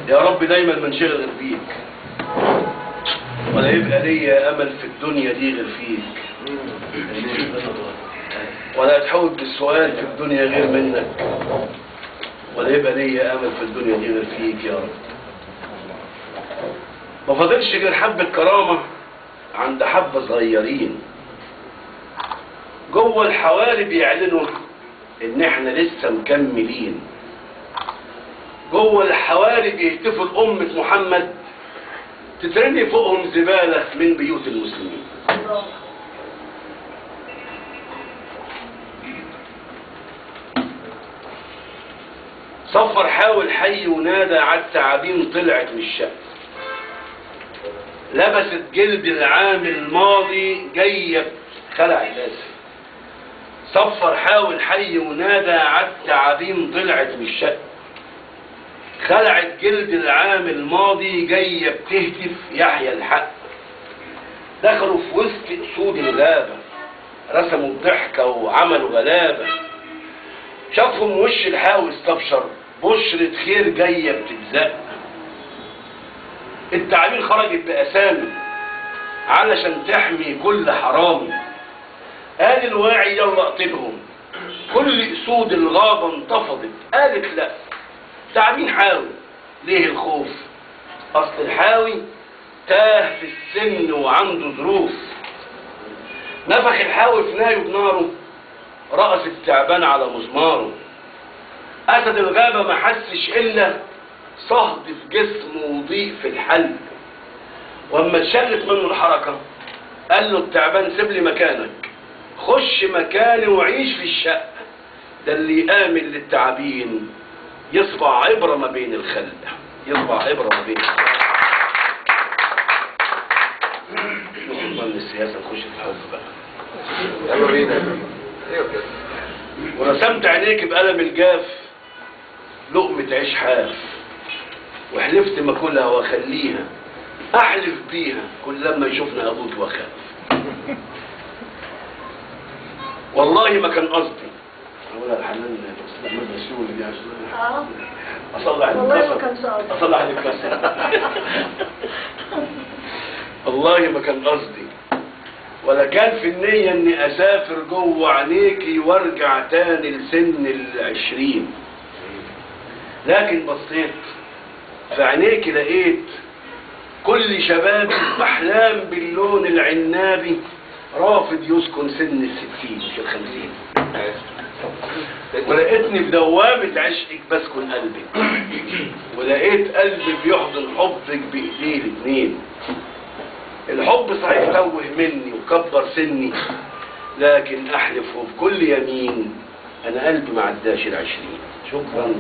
يا رب دايما ما انشغل غير فيك، ولا يبقى ليا امل في الدنيا دي غير فيك، ولا اتحوج بالسؤال في الدنيا غير منك، ولا يبقى ليا امل في الدنيا دي غير فيك يا رب. ما فاضلش غير حبة كرامة عند حبة صغيرين جوه الحواري بيعلنوا ان احنا لسه مكملين، جوه الحواري بيهتفوا لأمة محمد تترمي فوقهم زبالة من بيوت المسلمين. صفر حاول حي ونادى عالتعابين طلعت من الشقة، لبست جلد العام الماضي جاية خلع الاسف. صفر حاول حي ونادى عالتعابين طلعت من الشقة، خلعت جلد العام الماضي جاية بتهتف يحيى الحق. دخلوا في وسط اسود الغابة، رسموا الضحكة وعملوا غلابة. شافهم وش الحاوي استبشر بشرة خير جاية بتتزق. التعابين خرجت بأسامي علشان تحمي كل حرامي. قال الواعي يلا اقتلهم، كل اسود الغابة انتفضت. قالت لا، تعابين حاوي ليه الخوف، اصل الحاوي تاه في السن وعنده ظروف. نفخ الحاوي في نايه بناره، رقص التعبان على مزماره. اسد الغابة ما حسش الا صهد في جسمه وضيق في الحلق. واما اتشلت منه الحركة قال له التعبان سيب لي مكانك، خش مكاني وعيش في الشقة. ده اللي يآمن للتعابين يصبع عبرة ما بين الخلق، يصبع عبرة ما بين الخلق. نخرج من السياسة نخش في الحب بقى. يلا بينا. ورسمت عينيك بقلم الجاف لقمة عيش حاف، وحلفت ما كلها واخليها، احلف بيها كل لما يشوفنا ابوك واخاف. والله ما كان قصدي اقولها الحنان محمد مسؤول دي عشان اصلح الكسر، اصلح الكسر. والله ما كان قصدي ولا كان في النية اني اسافر جوه عينيكي وارجع تاني لسن 20، لكن بصيت في عينيكي لقيت كل شبابي بحلام باللون العنابي رافض يسكن سن 60 مش 50. ولقيتني في دوامة عشقك بسكن قلبك، ولقيت قلبي بيحضن حبك بايديه الاتنين. الحب صحيح توه مني وكبر سني، لكن احلف وبكل يمين انا قلبي ما عداش 20. شكرا.